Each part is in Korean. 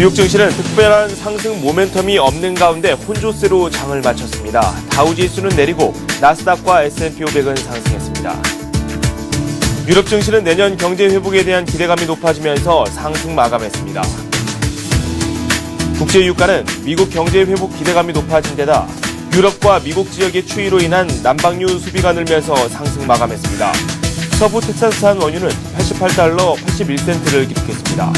뉴욕 증시는 특별한 상승 모멘텀이 없는 가운데 혼조세로 장을 마쳤습니다. 다우지수는 내리고 나스닥과 S&P 500은 상승했습니다. 유럽 증시는 내년 경제 회복에 대한 기대감이 높아지면서 상승 마감했습니다. 국제 유가는 미국 경제 회복 기대감이 높아진 데다 유럽과 미국 지역의 추위로 인한 난방유 수비가 늘면서 상승 마감했습니다. 서부 텍사스산 원유는 88달러 81센트를 기록했습니다.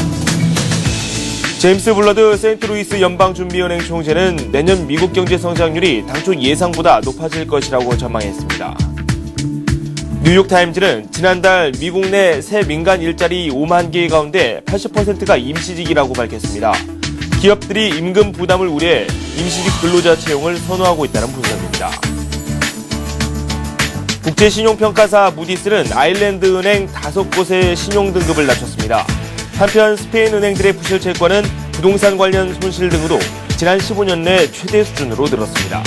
제임스 블러드 세인트루이스 연방준비은행 총재는 내년 미국 경제 성장률이 당초 예상보다 높아질 것이라고 전망했습니다. 뉴욕타임즈는 지난달 미국 내 새 민간 일자리 5만 개 가운데 80%가 임시직이라고 밝혔습니다. 기업들이 임금 부담을 우려해 임시직 근로자 채용을 선호하고 있다는 분석입니다. 국제신용평가사 무디스는 아일랜드 은행 5곳의 신용등급을 낮췄습니다. 한편 스페인 은행들의 부실 채권은 부동산 관련 손실 등으로 지난 15년 내 최대 수준으로 늘었습니다.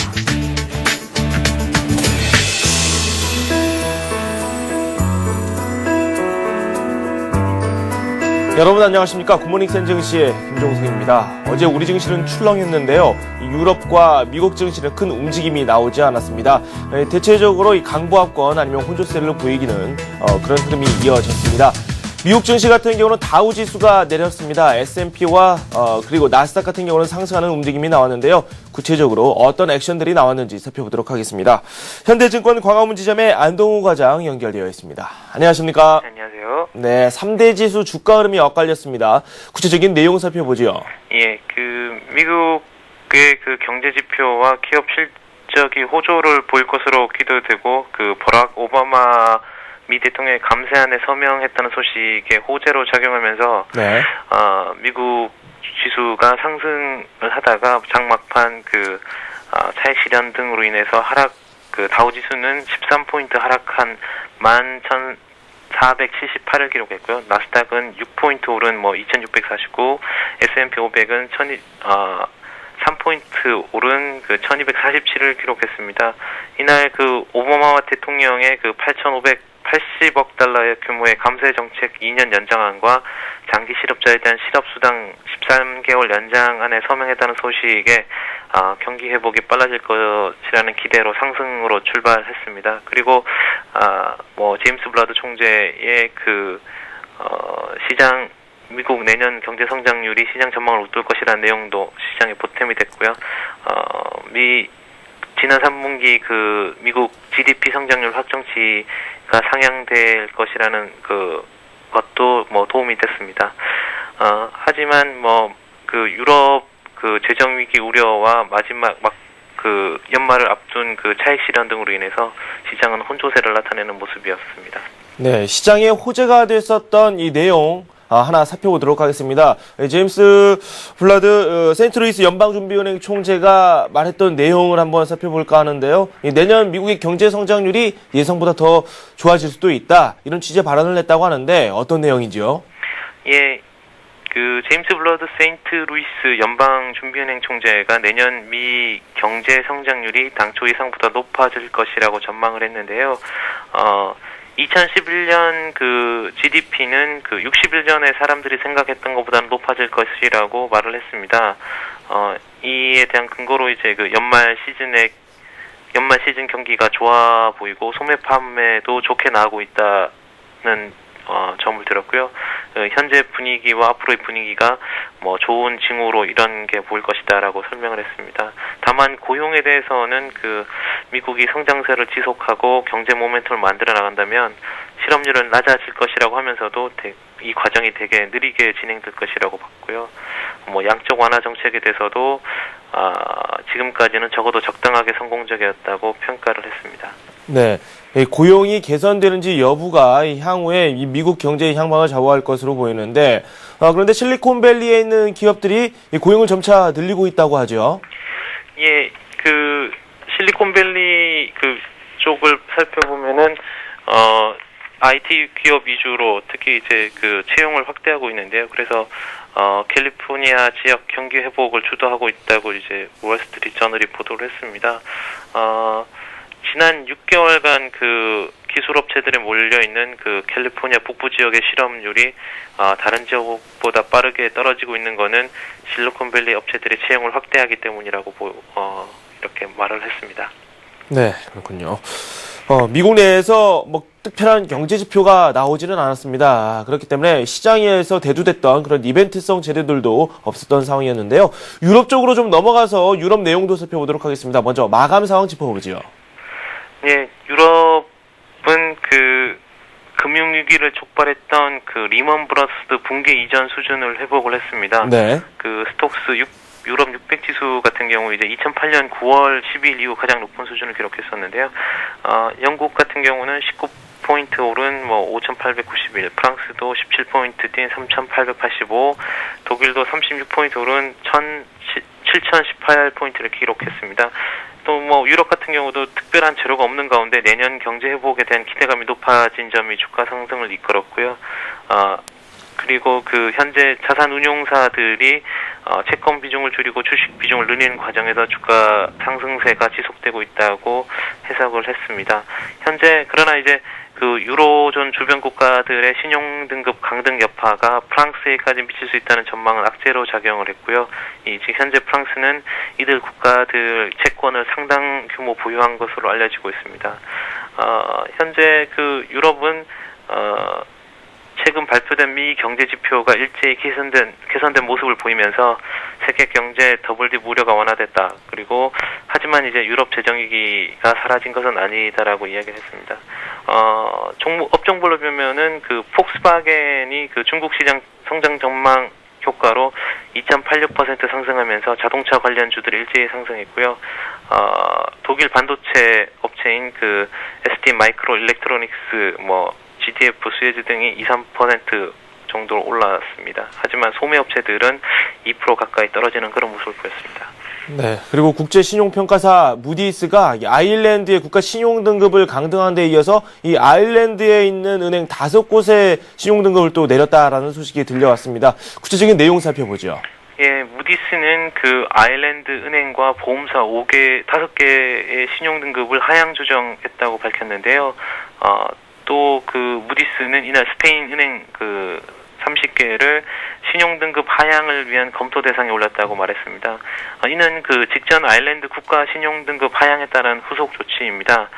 여러분 안녕하십니까. 굿모닝 센 증시의 김종승입니다. 어제 우리 증시는 출렁했는데요. 유럽과 미국 증시는 큰 움직임이 나오지 않았습니다. 대체적으로 이 강보합권 아니면 혼조세를 보이기는 그런 흐름이 이어졌습니다. 미국 증시 같은 경우는 다우 지수가 내렸습니다. S&P와 그리고 나스닥 같은 경우는 상승하는 움직임이 나왔는데요. 구체적으로 어떤 액션들이 나왔는지 살펴보도록 하겠습니다. 현대증권 광화문 지점의 안동우 과장 연결되어 있습니다. 안녕하십니까? 안녕하세요. 네, 3대 지수 주가 흐름이 엇갈렸습니다. 구체적인 내용 살펴보죠. 예, 미국의 경제 지표와 기업 실적이 호조를 보일 것으로 기대되고 버락 오바마 미 대통령의 감세안에 서명했다는 소식에 호재로 작용하면서 네. 미국 지수가 상승을 하다가 장막판 차익 실현 등으로 인해서 하락 다우 지수는 13포인트 하락한 11,478을 기록했고요. 나스닥은 6포인트 오른 2,649, S&P 500은 3포인트 오른 1,247을 기록했습니다. 이날 오바마 대통령의 8,580억 달러의 규모의 감세 정책 2년 연장안과 장기 실업자에 대한 실업수당 13개월 연장안에 서명했다는 소식에 경기 회복이 빨라질 것이라는 기대로 상승으로 출발했습니다. 그리고 제임스 블러드 총재의 미국 내년 경제 성장률이 시장 전망을 웃돌 것이라는 내용도 시장에 보탬이 됐고요. 지난 3분기 미국 GDP 성장률 확정치가 상향될 것이라는 것도 도움이 됐습니다. 하지만 유럽 재정 위기 우려와 마지막 연말을 앞둔 차익 실현 등으로 인해서 시장은 혼조세를 나타내는 모습이었습니다. 네, 시장에 호재가 됐었던 이 내용 하나 살펴보도록 하겠습니다. 제임스 블러드 세인트루이스 연방준비은행 총재가 말했던 내용을 한번 살펴볼까 하는데요. 내년 미국의 경제 성장률이 예상보다 더 좋아질 수도 있다. 이런 취지의 발언을 했다고 하는데 어떤 내용이지요? 예, 제임스 블러드 세인트루이스 연방준비은행 총재가 내년 미 경제 성장률이 당초 예상보다 높아질 것이라고 전망을 했는데요. 2011년 GDP는 61년에 사람들이 생각했던 것보다는 높아질 것이라고 말을 했습니다. 이에 대한 근거로 연말 시즌 경기가 좋아 보이고 소매 판매도 좋게 나가고 있다는 점을 들었고요. 현재 분위기와 앞으로의 분위기가 좋은 징후로 이런 게 보일 것이다라고 설명을 했습니다. 다만 고용에 대해서는 미국이 성장세를 지속하고 경제 모멘텀을 만들어 나간다면 실업률은 낮아질 것이라고 하면서도 이 과정이 되게 느리게 진행될 것이라고 봤고요. 양적 완화 정책에 대해서도 지금까지는 적어도 적당하게 성공적이었다고 평가를 했습니다. 네, 고용이 개선되는지 여부가 향후에 이 미국 경제의 향방을 좌우할 것으로 보이는데 그런데 실리콘밸리에 있는 기업들이 이 고용을 점차 늘리고 있다고 하죠. 예, 실리콘밸리 쪽을 살펴보면은 IT 기업 위주로 특히 채용을 확대하고 있는데요. 그래서 캘리포니아 지역 경기 회복을 주도하고 있다고 월스트리트 저널이 보도를 했습니다. 지난 6개월간 그 기술업체들에 몰려있는 그 캘리포니아 북부 지역의 실업률이 다른 지역보다 빠르게 떨어지고 있는 거는 실리콘밸리 업체들이 채용을 확대하기 때문이라고 이렇게 말을 했습니다. 네, 그렇군요. 미국 내에서 뭐 특별한 경제 지표가 나오지는 않았습니다. 그렇기 때문에 시장에서 대두됐던 그런 이벤트성 재료들도 없었던 상황이었는데요. 유럽 쪽으로 좀 넘어가서 유럽 내용도 살펴보도록 하겠습니다. 먼저 마감 상황 짚어보죠. 예, 유럽은 그 금융위기를 촉발했던 그 리먼 브라더스 붕괴 이전 수준을 회복을 했습니다. 네. 그 스톡스 유럽 600 지수 같은 경우 이제 2008년 9월 10일 이후 가장 높은 수준을 기록했었는데요. 영국 같은 경우는 19포인트 오른 5,891, 프랑스도 17포인트 뛴 3,885, 독일도 36포인트 오른 7,018포인트를 기록했습니다. 또 유럽 같은 경우도 특별한 재료가 없는 가운데 내년 경제 회복에 대한 기대감이 높아진 점이 주가 상승을 이끌었고요. 그리고 그 현재 자산 운용사들이 채권 비중을 줄이고 주식 비중을 늘리는 과정에서 주가 상승세가 지속되고 있다고 해석을 했습니다. 현재 그러나 이제 그 유로존 주변 국가들의 신용 등급 강등 여파가 프랑스에까지 미칠 수 있다는 전망은 악재로 작용을 했고요. 지금 현재 프랑스는 이들 국가들 채권을 상당 규모 보유한 것으로 알려지고 있습니다. 현재 그 유럽은 최근 발표된 미 경제 지표가 일제히 개선된 모습을 보이면서 세계 경제 더블-D 우려가 완화됐다. 그리고 하지만 이제 유럽 재정위기가 사라진 것은 아니다라고 이야기를 했습니다. 업종별로 보면은 그 폭스바겐이 그 중국 시장 성장 전망 효과로 2.86% 상승하면서 자동차 관련주들이 일제히 상승했고요. 독일 반도체 업체인 그 ST 마이크로 일렉트로닉스 GDF, 수에즈 등이 2, 3% 정도로 올랐습니다. 하지만 소매업체들은 2% 가까이 떨어지는 그런 모습을 보였습니다. 네, 그리고 국제신용평가사 무디스가 아일랜드의 국가 신용등급을 강등한 데 이어서 이 아일랜드에 있는 은행 5곳의 신용등급을 또 내렸다라는 소식이 들려왔습니다. 구체적인 내용 살펴보죠. 예, 무디스는 그 아일랜드 은행과 보험사 5개의 신용등급을 하향 조정했다고 밝혔는데요. 또 그 무디스는 이날 스페인 은행 그 30개를 신용등급 하향을 위한 검토 대상에 올랐다고 말했습니다. 이는 그 직전 아일랜드 국가 신용등급 하향에 따른 후속 조치입니다.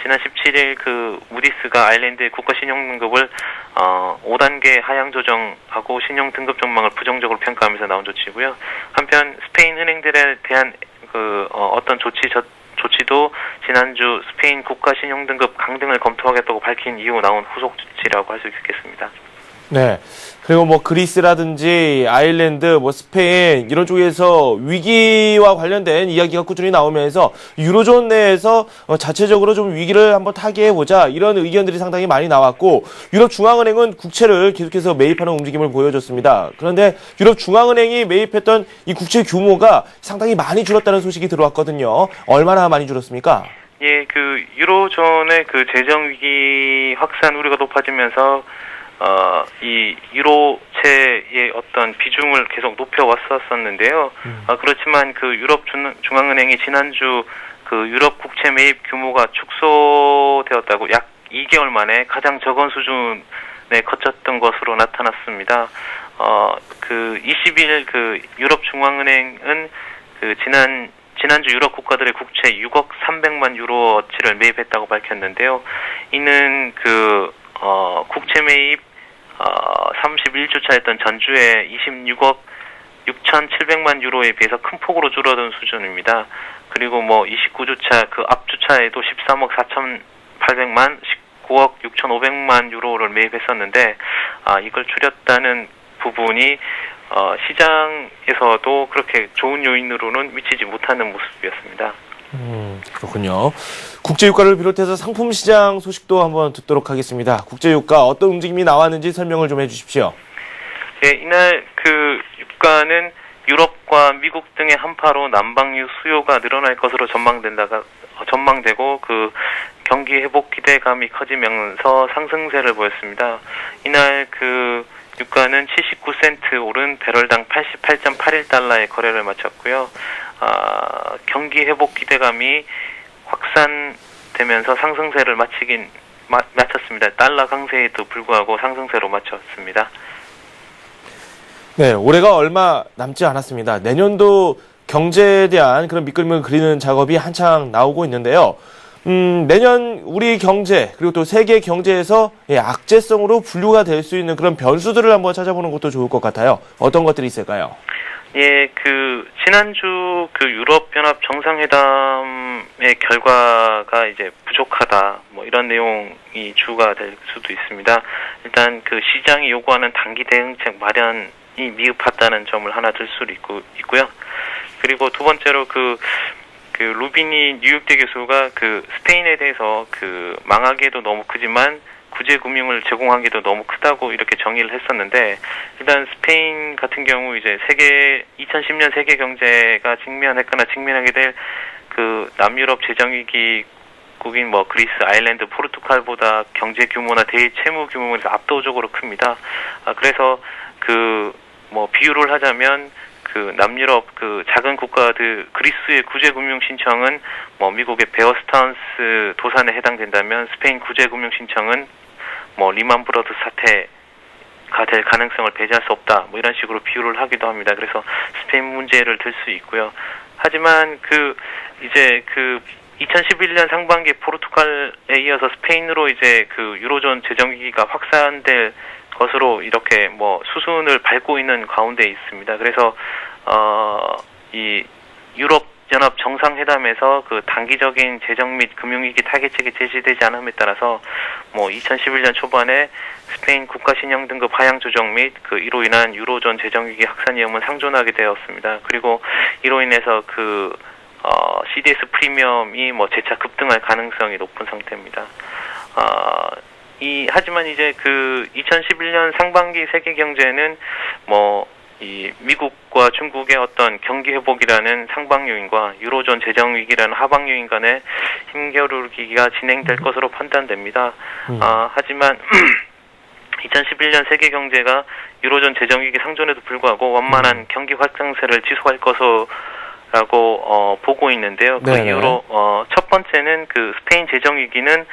지난 17일 그 무디스가 아일랜드의 국가 신용등급을 5단계 하향 조정하고 신용등급 전망을 부정적으로 평가하면서 나온 조치고요. 한편 스페인 은행들에 대한 그 어떤 조치도 지난주 스페인 국가 신용등급 강등을 검토하겠다고 밝힌 이후 나온 후속 조치라고 할 수 있겠습니다. 네. 그리고 그리스라든지 아일랜드, 스페인 이런 쪽에서 위기와 관련된 이야기가 꾸준히 나오면서 유로존 내에서 자체적으로 좀 위기를 한번 타개해보자 이런 의견들이 상당히 많이 나왔고 유럽 중앙은행은 국채를 계속해서 매입하는 움직임을 보여줬습니다. 그런데 유럽 중앙은행이 매입했던 이 국채 규모가 상당히 많이 줄었다는 소식이 들어왔거든요. 얼마나 많이 줄었습니까? 예, 그 유로존의 그 재정 위기 확산 우려가 높아지면서 이 유로채의 어떤 비중을 계속 높여왔었는데요. 그렇지만 그 유럽 중앙은행이 지난주 그 유럽 국채 매입 규모가 축소되었다고 약 2개월 만에 가장 적은 수준에 그쳤던 것으로 나타났습니다. 그 20일 그 유럽 중앙은행은 그 지난주 유럽 국가들의 국채 6억 300만 유로어치를 매입했다고 밝혔는데요. 이는 그 국채 매입 31주차 했던 전주에 26억 6,700만 유로에 비해서 큰 폭으로 줄어든 수준입니다. 그리고 29주차 그 앞주차에도 13억 4,800만 19억 6,500만 유로를 매입했었는데 이걸 줄였다는 부분이 시장에서도 그렇게 좋은 요인으로는 미치지 못하는 모습이었습니다. 그렇군요. 국제유가를 비롯해서 상품시장 소식도 한번 듣도록 하겠습니다. 국제유가 어떤 움직임이 나왔는지 설명을 좀 해주십시오. 네, 이날 그 유가는 유럽과 미국 등의 한파로 난방유 수요가 늘어날 것으로 전망되고 그 경기 회복 기대감이 커지면서 상승세를 보였습니다. 이날 그 유가는 79센트 오른 배럴당 88.81달러의 거래를 마쳤고요. 경기 회복 기대감이 되면서 상승세를 마쳤습니다. 달러 강세에도 불구하고 상승세로 마쳤습니다. 네, 올해가 얼마 남지 않았습니다. 내년도 경제에 대한 그런 밑그림을 그리는 작업이 한창 나오고 있는데요. 내년 우리 경제 그리고 또 세계 경제에서 악재성으로 분류가 될 수 있는 그런 변수들을 한번 찾아보는 것도 좋을 것 같아요. 어떤 것들이 있을까요? 예, 지난주 유럽연합 정상회담의 결과가 이제 부족하다, 뭐 이런 내용이 주가 될 수도 있습니다. 일단 시장이 요구하는 단기 대응책 마련이 미흡하다는 점을 하나 들 수도 있고요. 그리고 두 번째로 루비니 뉴욕대 교수가 스페인에 대해서 망하기에도 너무 크지만 구제금융을 제공하기도 너무 크다고 이렇게 정의를 했었는데, 일단 스페인 같은 경우 이제 2010년 세계 경제가 직면하게 될 남유럽 재정위기국인 그리스, 아일랜드, 포르투갈보다 경제 규모나 대외 채무 규모가 압도적으로 큽니다. 그래서 비유를 하자면 남유럽 작은 국가들 그리스의 구제금융 신청은 미국의 베어스타운스 도산에 해당된다면 스페인 구제금융 신청은 리만 브러드 사태가 될 가능성을 배제할 수 없다, 이런 식으로 비유를 하기도 합니다. 그래서 스페인 문제를 들 수 있고요. 하지만 이제 2011년 상반기 포르투갈에 이어서 스페인으로 이제 유로존 재정위기가 확산될 것으로 이렇게 수순을 밟고 있는 가운데 있습니다. 그래서 이 유럽연합 정상회담에서 단기적인 재정 및 금융위기 타겟책이 제시되지 않음에 따라서 2011년 초반에 스페인 국가신용 등급 하향 조정 및 이로 인한 유로존 재정위기 확산 위험은 상존하게 되었습니다. 그리고 이로 인해서 CDS 프리미엄이 재차 급등할 가능성이 높은 상태입니다. 하지만 이제 2011년 상반기 세계 경제는 이 미국과 중국의 어떤 경기 회복이라는 상방 요인과 유로존 재정 위기라는 하방 요인 간의 힘겨루기가 진행될 것으로 판단됩니다. 하지만 2011년 세계 경제가 유로존 재정 위기 상존에도 불구하고 완만한 경기 확장세를 지속할 것이라고 보고 있는데요. 그 이유로 첫 번째는 스페인 재정 위기는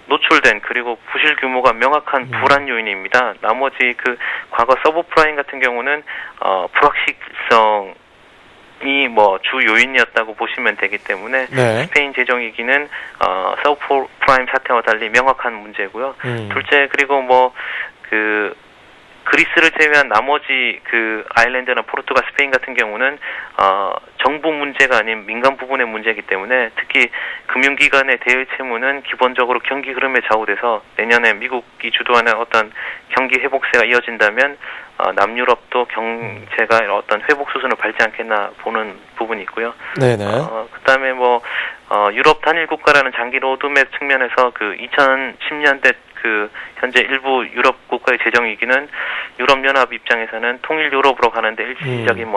노출된 그리고 부실 규모가 명확한 불안 요인입니다. 나머지 과거 서브프라임 같은 경우는 불확실성이 주 요인이었다고 보시면 되기 때문에 스페인 재정 위기는 서브프라임 사태와 달리 명확한 문제고요. 둘째, 그리고 그리스를 제외한 나머지 아일랜드나 포르투갈, 스페인 같은 경우는 정부 문제가 아닌 민간 부분의 문제이기 때문에 특히 금융기관의 대외 채무는 기본적으로 경기 흐름에 좌우돼서 내년에 미국이 주도하는 어떤 경기 회복세가 이어진다면 남유럽도 경제가 어떤 회복 수순을 밟지 않겠나 보는 부분이 있고요. 그다음에 유럽 단일 국가라는 장기 로드맵 측면에서 2010년대 현재 일부 유럽 국가의 재정 위기는 유럽연합 입장에서는 통일 유럽으로 가는데 일시적인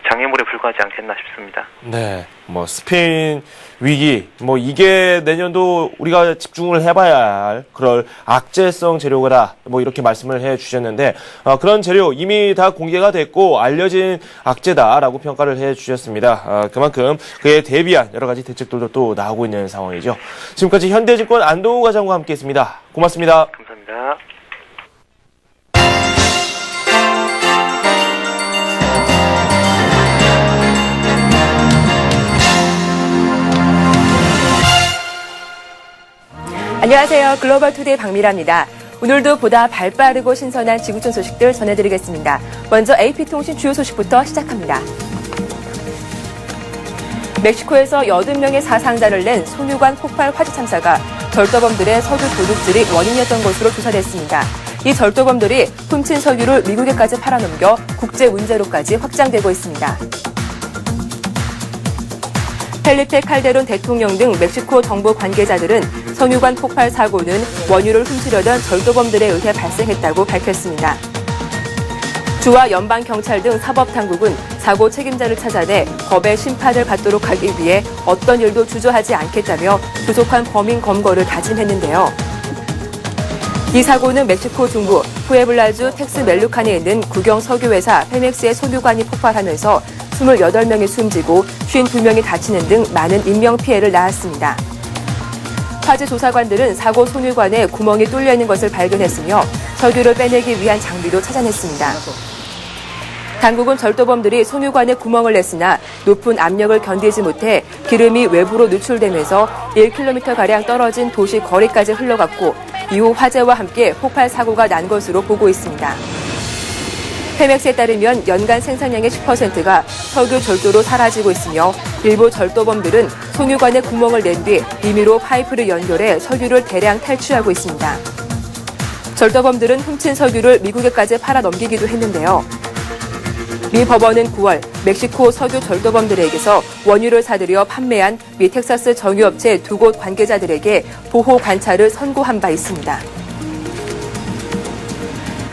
장애물에 불과하지 않겠나 싶습니다. 네, 스페인 위기 이게 내년도 우리가 집중을 해봐야 할 그럴 악재성 재료가 이렇게 말씀을 해주셨는데 그런 재료 이미 다 공개가 됐고 알려진 악재다라고 평가를 해주셨습니다. 그만큼 그에 대비한 여러 가지 대책들도 또 나오고 있는 상황이죠. 지금까지 현대증권 안동우 과장과 함께했습니다. 고맙습니다. 감사합니다. 안녕하세요. 글로벌투데이 박미라입니다. 오늘도 보다 발빠르고 신선한 지구촌 소식들 전해드리겠습니다. 먼저 AP통신 주요 소식부터 시작합니다. 멕시코에서 80명의 사상자를 낸 송유관 폭발 화재 참사가 절도범들의 석유 도둑질이 원인이었던 것으로 조사됐습니다. 이 절도범들이 훔친 석유를 미국에까지 팔아넘겨 국제 문제로까지 확장되고 있습니다. 펠리페 칼데론 대통령 등 멕시코 정부 관계자들은 석유관 폭발 사고는 원유를 훔치려던 절도범들에 의해 발생했다고 밝혔습니다. 주와 연방경찰 등 사법당국은 사고 책임자를 찾아내 법의 심판을 받도록 하기 위해 어떤 일도 주저하지 않겠다며 조속한 범인 검거를 다짐했는데요. 이 사고는 멕시코 중부 푸에블라주 텍스멜루칸에 있는 국영 석유회사 페맥스의 석유관이 폭발하면서 28명이 숨지고 52명이 다치는 등 많은 인명피해를 낳았습니다. 화재 조사관들은 사고 송유관에 구멍이 뚫려 있는 것을 발견했으며 석유를 빼내기 위한 장비도 찾아냈습니다. 당국은 절도범들이 송유관에 구멍을 냈으나 높은 압력을 견디지 못해 기름이 외부로 누출되면서 1km가량 떨어진 도시 거리까지 흘러갔고 이후 화재와 함께 폭발 사고가 난 것으로 보고 있습니다. 페맥스에 따르면 연간 생산량의 10%가 석유 절도로 사라지고 있으며 일부 절도범들은 송유관에 구멍을 낸 뒤 임의로 파이프를 연결해 석유를 대량 탈취하고 있습니다. 절도범들은 훔친 석유를 미국에까지 팔아 넘기기도 했는데요. 미 법원은 9월 멕시코 석유 절도범들에게서 원유를 사들여 판매한 미 텍사스 정유업체 2곳 관계자들에게 보호 관찰을 선고한 바 있습니다.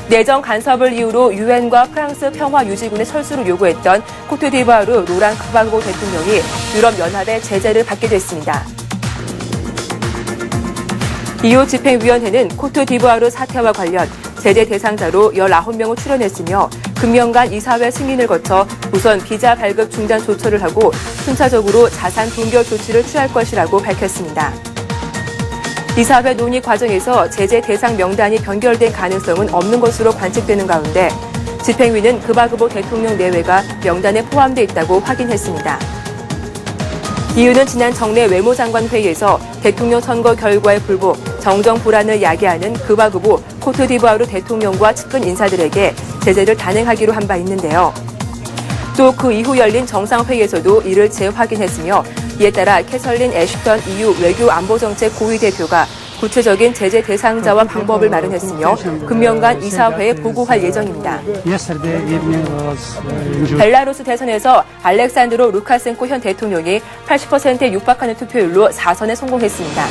내정 간섭을 이유로 유엔과 프랑스 평화유지군의 철수를 요구했던 코트디부아르 로랑 그바그보 대통령이 유럽연합의 제재를 받게 됐습니다. EU 집행위원회는 코트디부아르 사태와 관련 제재 대상자로 19명을 출연했으며 금년간 이사회 승인을 거쳐 우선 비자 발급 중단 조처를 하고 순차적으로 자산 동결 조치를 취할 것이라고 밝혔습니다. 이사회 논의 과정에서 제재 대상 명단이 변경된 가능성은 없는 것으로 관측되는 가운데 집행위는 그바그보 대통령 내외가 명단에 포함돼 있다고 확인했습니다. 이유는 지난 정례 외무장관 회의에서 대통령 선거 결과에 불복, 정정 불안을 야기하는 그바그보 코트디부아르 대통령과 측근 인사들에게 제재를 단행하기로 한 바 있는데요. 또 그 이후 열린 정상회의에서도 이를 재확인했으며 이에 따라 캐설린 애슈턴 EU 외교안보정책 고위 대표가 구체적인 제재 대상자와 방법을 마련했으며 금년간 이사회에 보고할 예정입니다. 벨라루스 대선에서 알렉산드로 루카센코 현 대통령이 80%에 육박하는 투표율로 4선에 성공했습니다.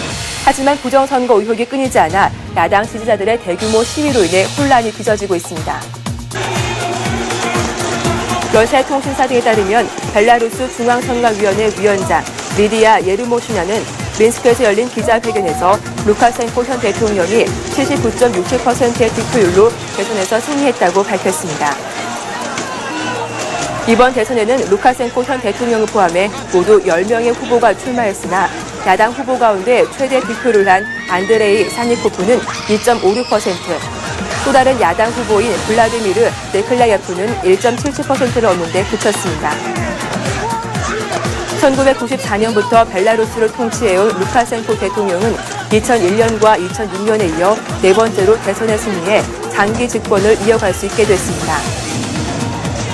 하지만 부정선거 의혹이 끊이지 않아 야당 지지자들의 대규모 시위로 인해 혼란이 빚어지고 있습니다. 러시아 통신사 등에 따르면 벨라루스 중앙선거위원회 위원장 리디아 예르모시나는 민스크에서 열린 기자회견에서 루카센코 현 대통령이 79.67%의 득표율로 대선에서 승리했다고 밝혔습니다. 이번 대선에는 루카센코 현 대통령을 포함해 모두 10명의 후보가 출마했으나 야당 후보 가운데 최대 득표를 한 안드레이 사니코프는 2.56%, 또 다른 야당 후보인 블라디미르 네클라예프는 1.77%를 얻는 데 그쳤습니다. 1994년부터 벨라루스를 통치해온 루카센코 대통령은 2001년과 2006년에 이어 네 번째로 대선에 승리해 장기 집권을 이어갈 수 있게 됐습니다.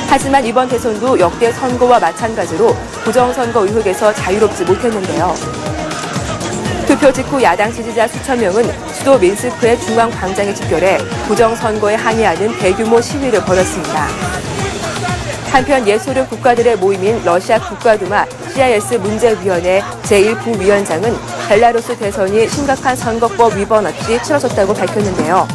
하지만 이번 대선도 역대 선거와 마찬가지로 부정선거 의혹에서 자유롭지 못했는데요. 투표 직후 야당 지지자 수천 명은 수도 민스크의 중앙광장에 집결해 부정선거에 항의하는 대규모 시위를 벌였습니다. 한편 예소련 국가들의 모임인 러시아 국가두마 CIS 문제위원회 제1부위원장은 벨라루스 대선이 심각한 선거법 위반 없이 치러졌다고 밝혔는데요.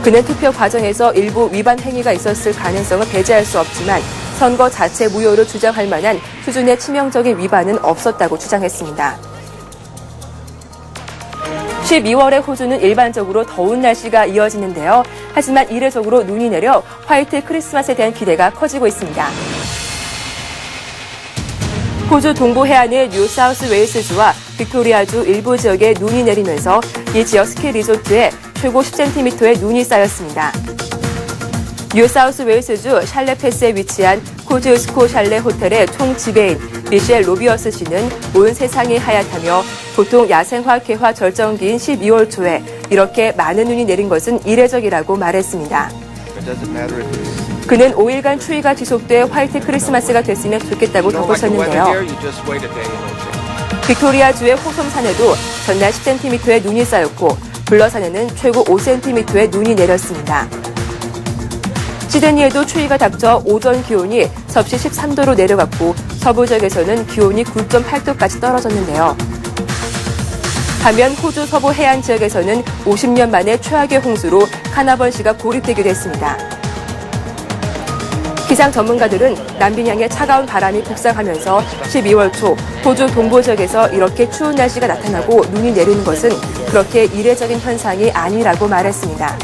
그는 투표 과정에서 일부 위반 행위가 있었을 가능성을 배제할 수 없지만 선거 자체 무효를 주장할 만한 수준의 치명적인 위반은 없었다고 주장했습니다. 12월의 호주는 일반적으로 더운 날씨가 이어지는데요. 하지만 이례적으로 눈이 내려 화이트 크리스마스에 대한 기대가 커지고 있습니다. 호주 동부 해안의 뉴사우스 웨일스주와 빅토리아주 일부 지역에 눈이 내리면서 이 지역 스키 리조트에 최고 10cm의 눈이 쌓였습니다. 뉴사우스 웨일스주 샬레패스에 위치한 코즈스코 샬레 호텔의 총 지배인 미셸 로비어스 씨는 온 세상이 하얗다며 보통 야생화 개화 절정기인 12월 초에 이렇게 많은 눈이 내린 것은 이례적이라고 말했습니다. 그는 5일간 추위가 지속돼 화이트 크리스마스가 됐으면 좋겠다고 덧붙였는데요. 빅토리아주의 호솜산에도 전날 10cm의 눈이 쌓였고 블러산에는 최고 5cm의 눈이 내렸습니다. 시드니에도 추위가 닥쳐 오전 기온이 섭씨 13도로 내려갔고 서부 지역에서는 기온이 9.8도까지 떨어졌는데요. 반면 호주 서부 해안 지역에서는 50년 만에 최악의 홍수로 카나번시가 고립되기도 했습니다. 기상 전문가들은 남빈양의 차가운 바람이 북상하면서 12월 초 호주 동부 지역에서 이렇게 추운 날씨가 나타나고 눈이 내리는 것은 그렇게 이례적인 현상이 아니라고 말했습니다.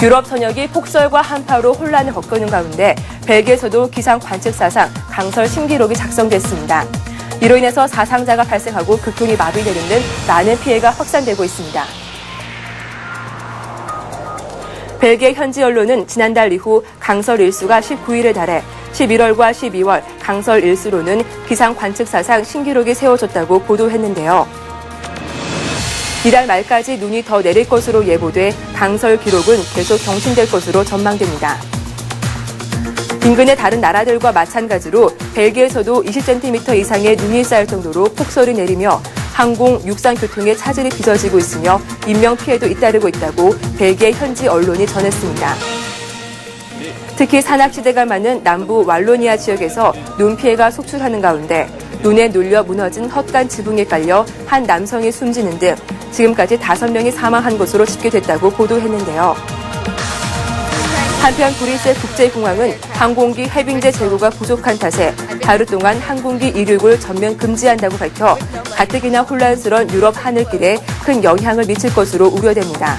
유럽 전역이 폭설과 한파로 혼란을 겪는 가운데 벨기에에서도 기상 관측사상 강설 신기록이 작성됐습니다. 이로 인해서 사상자가 발생하고 교통이 마비되는 등 많은 피해가 확산되고 있습니다. 벨기에 현지 언론은 지난달 이후 강설 일수가 19일에 달해 11월과 12월 강설 일수로는 기상 관측 사상 신기록이 세워졌다고 보도했는데요. 이달 말까지 눈이 더 내릴 것으로 예보돼 강설 기록은 계속 경신될 것으로 전망됩니다. 인근의 다른 나라들과 마찬가지로 벨기에에서도 20cm 이상의 눈이 쌓일 정도로 폭설이 내리며 항공, 육상 교통에 차질이 빚어지고 있으며 인명 피해도 잇따르고 있다고 벨기에 현지 언론이 전했습니다. 특히 산악지대가 많은 남부 왈로니아 지역에서 눈 피해가 속출하는 가운데 눈에 눌려 무너진 헛간 지붕에 깔려 한 남성이 숨지는 등 지금까지 5명이 사망한 것으로 집계됐다고 보도했는데요. 한편 브뤼셀 국제공항은 항공기 해빙제 재고가 부족한 탓에 하루 동안 항공기 이륙을 전면 금지한다고 밝혀 가뜩이나 혼란스러운 유럽 하늘길에 큰 영향을 미칠 것으로 우려됩니다.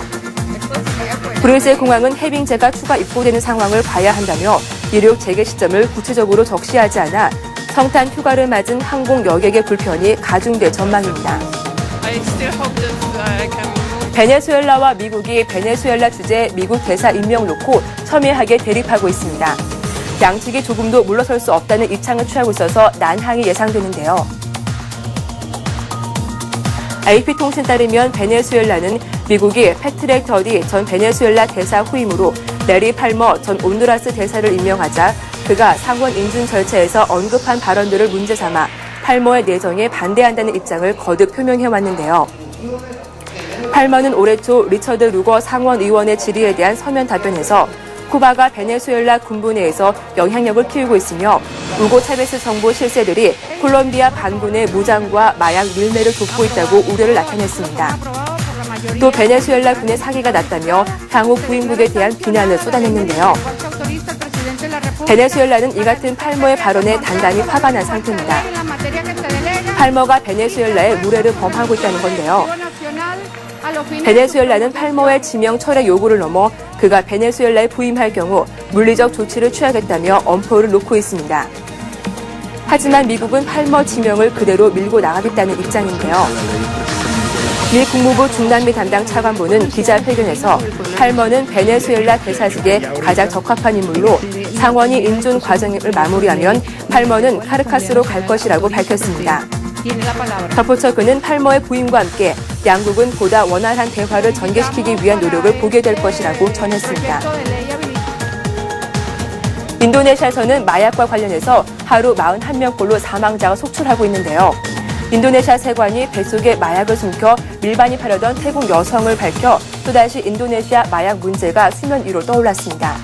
브뤼셀 공항은 해빙제가 추가 입고되는 상황을 봐야 한다며 이륙 재개 시점을 구체적으로 적시하지 않아 성탄 휴가를 맞은 항공 여객의 불편이 가중될 전망입니다. 베네수엘라와 미국이 베네수엘라 주재 미국 대사 임명 놓고 첨예하게 대립하고 있습니다. 양측이 조금도 물러설 수 없다는 입장을 취하고 있어서 난항이 예상되는데요. AP통신 따르면 베네수엘라는 미국이 패트렉 더디 전 베네수엘라 대사 후임으로 레리 팔머 전 온두라스 대사를 임명하자 그가 상원 인준 절차에서 언급한 발언들을 문제 삼아 팔머의 내정에 반대한다는 입장을 거듭 표명해왔는데요. 팔머는 올해 초 리처드 루거 상원 의원의 질의에 대한 서면 답변에서 쿠바가 베네수엘라 군부 내에서 영향력을 키우고 있으며 우고 차베스 정부 실세들이 콜롬비아 반군의 무장과 마약 밀매를 돕고 있다고 우려를 나타냈습니다. 또 베네수엘라 군의 사기가 났다며 향후 부임국에 대한 비난을 쏟아냈는데요. 베네수엘라는 이 같은 팔머의 발언에 단단히 화가 난 상태입니다. 팔머가 베네수엘라에 무례를 범하고 있다는 건데요. 베네수엘라는 팔머의 지명 철회 요구를 넘어 그가 베네수엘라에 부임할 경우 물리적 조치를 취하겠다며 엄포를 놓고 있습니다. 하지만 미국은 팔머 지명을 그대로 밀고 나가겠다는 입장인데요. 미 국무부 중남미 담당 차관보는 기자회견에서 팔머는 베네수엘라 대사직에 가장 적합한 인물로 상원이 인준 과정을 마무리하면 팔머는 카르카스로 갈 것이라고 밝혔습니다. 덧붙여 그는 팔머의 부임과 함께 양국은 보다 원활한 대화를 전개시키기 위한 노력을 보게 될 것이라고 전했습니다. 인도네시아에서는 마약과 관련해서 하루 41명꼴로 사망자가 속출하고 있는데요. 인도네시아 세관이 뱃속에 마약을 숨겨 밀반입 하려던 태국 여성을 밝혀 또다시 인도네시아 마약 문제가 수면 위로 떠올랐습니다.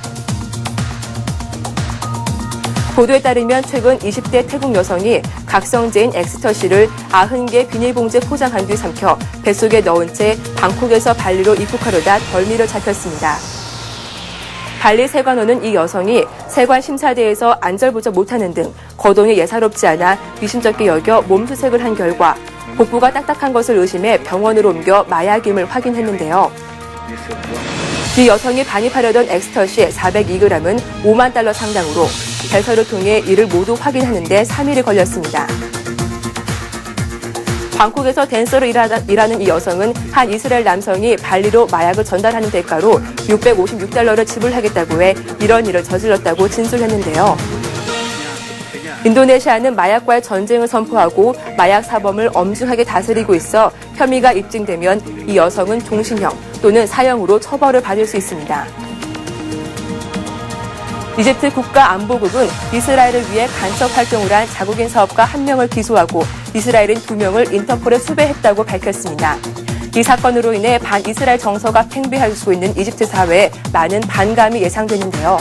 보도에 따르면 최근 20대 태국 여성이 각성제인 엑스터시를 90개 비닐봉지에 포장한 뒤 삼켜 뱃속에 넣은 채 방콕에서 발리로 입국하려다 덜미를 잡혔습니다. 발리 세관원은 이 여성이 세관 심사대에서 안절부절 못하는 등 거동이 예사롭지 않아 미심쩍게 여겨 몸수색을 한 결과 복부가 딱딱한 것을 의심해 병원으로 옮겨 마약임을 확인했는데요. 이 여성이 반입하려던 엑스터시 402g은 5만 달러 상당으로 배설을 통해 이를 모두 확인하는 데 3일이 걸렸습니다. 방콕에서 댄서로 일하는 이 여성은 한 이스라엘 남성이 발리로 마약을 전달하는 대가로 656달러를 지불하겠다고 해 이런 일을 저질렀다고 진술했는데요. 인도네시아는 마약과의 전쟁을 선포하고 마약 사범을 엄중하게 다스리고 있어 혐의가 입증되면 이 여성은 종신형 또는 사형으로 처벌을 받을 수 있습니다. 이집트 국가안보국은 이스라엘을 위해 간섭 활동을 한 자국인 사업가 1명을 기소하고 이스라엘인 2명을 인터폴에 수배했다고 밝혔습니다. 이 사건으로 인해 반이스라엘 정서가 팽배할 수 있는 이집트 사회에 많은 반감이 예상되는데요.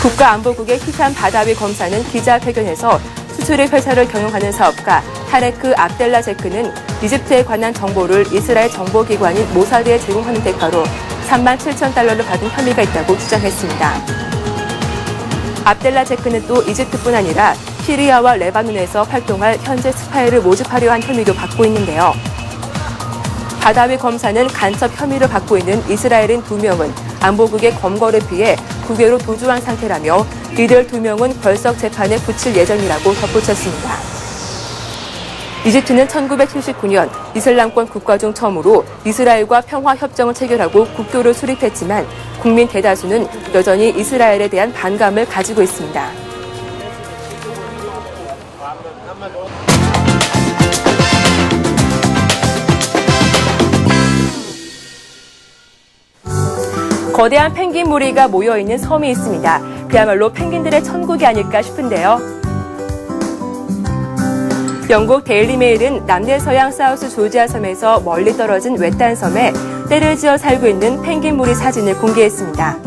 국가안보국의 히삼 바다위 검사는 기자회견에서 수출입 회사를 경영하는 사업가 타레크 압델라 제크는 이집트에 관한 정보를 이스라엘 정보기관인 모사드에 제공하는 대가로 3만 7천 달러를 받은 혐의가 있다고 주장했습니다. 압델라 제크는 또 이집트뿐 아니라 시리아와 레바논에서 활동할 현재 스파이를 모집하려 한 혐의도 받고 있는데요. 바다위 검사는 간첩 혐의를 받고 있는 이스라엘인 2명은 안보국의 검거를 피해 국외로 도주한 상태라며 이들 2명은 벌써 재판에 붙일 예정이라고 덧붙였습니다. 이집트는 1979년 이슬람권 국가 중 처음으로 이스라엘과 평화협정을 체결하고 국교를 수립했지만 국민 대다수는 여전히 이스라엘에 대한 반감을 가지고 있습니다. 거대한 펭귄 무리가 모여있는 섬이 있습니다. 그야말로 펭귄들의 천국이 아닐까 싶은데요. 영국 데일리 메일은 남대서양 사우스 조지아 섬에서 멀리 떨어진 외딴 섬에 떼를 지어 살고 있는 펭귄 무리 사진을 공개했습니다.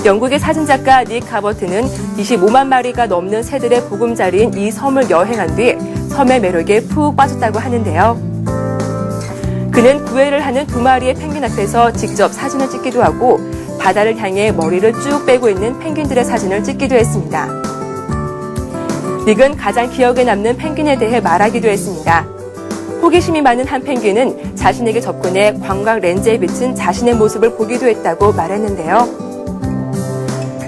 영국의 사진작가 닉 가버트는 25만 마리가 넘는 새들의 보금자리인 이 섬을 여행한 뒤 섬의 매력에 푹 빠졌다고 하는데요. 그는 구애를 하는 2마리의 펭귄 앞에서 직접 사진을 찍기도 하고 바다를 향해 머리를 쭉 빼고 있는 펭귄들의 사진을 찍기도 했습니다. 닉은 가장 기억에 남는 펭귄에 대해 말하기도 했습니다. 호기심이 많은 한 펭귄은 자신에게 접근해 광각 렌즈에 비친 자신의 모습을 보기도 했다고 말했는데요.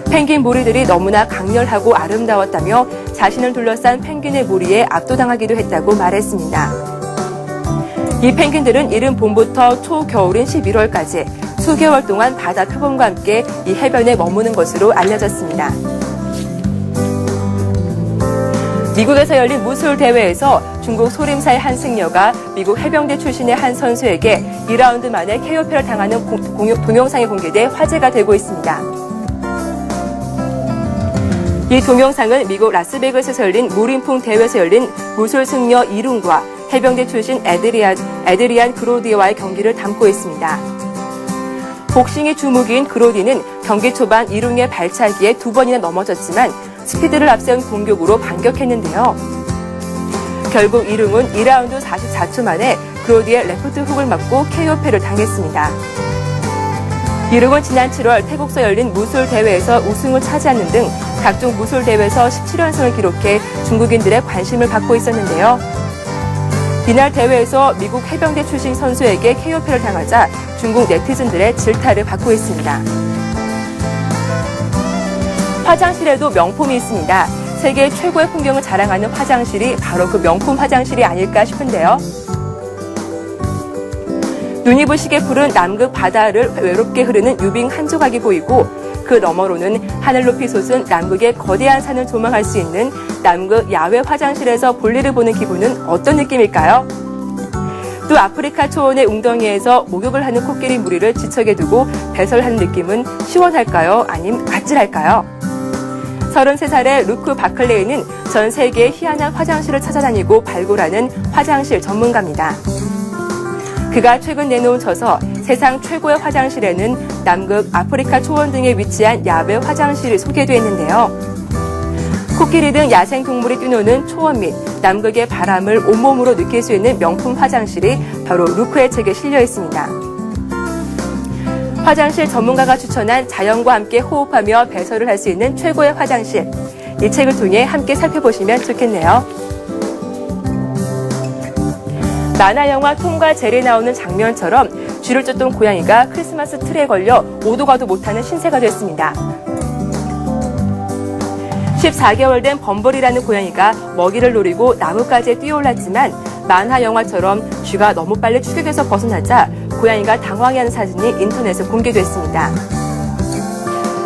펭귄 무리들이 너무나 강렬하고 아름다웠다며 자신을 둘러싼 펭귄의 무리에 압도당하기도 했다고 말했습니다. 이 펭귄들은 이른 봄부터 초겨울인 11월까지 수개월 동안 바다 표범과 함께 이 해변에 머무는 것으로 알려졌습니다. 미국에서 열린 무술 대회에서 중국 소림사의 한 승려가 미국 해병대 출신의 한 선수에게 2라운드 만에 KO패를 당하는 동영상이 공개돼 화제가 되고 있습니다. 이 동영상은 미국 라스베이거스에서 열린 무림풍 대회에서 열린 무술 승려 이룬과 해병대 출신 에드리안 그로디와의 경기를 담고 있습니다. 복싱이 주무기인 그로디는 경기 초반 이룽의 발차기에 2번이나 넘어졌지만 스피드를 앞세운 공격으로 반격했는데요. 결국 이룽은 2라운드 44초 만에 그로디의 레프트 훅을 맞고 KO패를 당했습니다. 이룽은 지난 7월 태국에서 열린 무술 대회에서 우승을 차지하는 등 각종 무술 대회에서 17연승을 기록해 중국인들의 관심을 받고 있었는데요. 이날 대회에서 미국 해병대 출신 선수에게 KO패를 당하자 중국 네티즌들의 질타를 받고 있습니다. 화장실에도 명품이 있습니다. 세계 최고의 풍경을 자랑하는 화장실이 바로 그 명품 화장실이 아닐까 싶은데요. 눈이 부시게 푸른 남극 바다를 외롭게 흐르는 유빙 한 조각이 보이고 그 너머로는 하늘 높이 솟은 남극의 거대한 산을 조망할 수 있는 남극 야외 화장실에서 볼일을 보는 기분은 어떤 느낌일까요? 또 아프리카 초원의 웅덩이에서 목욕을 하는 코끼리 무리를 지척에 두고 배설하는 느낌은 시원할까요? 아님 아찔할까요? 33살의 루크 바클레이는 전 세계의 희한한 화장실을 찾아다니고 발굴하는 화장실 전문가입니다. 그가 최근 내놓은 저서 세상 최고의 화장실에는 남극 아프리카 초원 등에 위치한 야외 화장실이 소개되었는데요. 코끼리 등 야생동물이 뛰노는 초원 및 남극의 바람을 온몸으로 느낄 수 있는 명품 화장실이 바로 루크의 책에 실려 있습니다. 화장실 전문가가 추천한 자연과 함께 호흡하며 배설을 할 수 있는 최고의 화장실. 이 책을 통해 함께 살펴보시면 좋겠네요. 만화 영화 톰과 제리 나오는 장면처럼 쥐를 쫓던 고양이가 크리스마스 틀에 걸려 오도 가도 못하는 신세가 됐습니다. 14개월 된 범블이라는 고양이가 먹이를 노리고 나무까지 뛰어올랐지만 만화 영화처럼 쥐가 너무 빨리 추격에서 벗어나자 고양이가 당황해하는 사진이 인터넷에 공개됐습니다.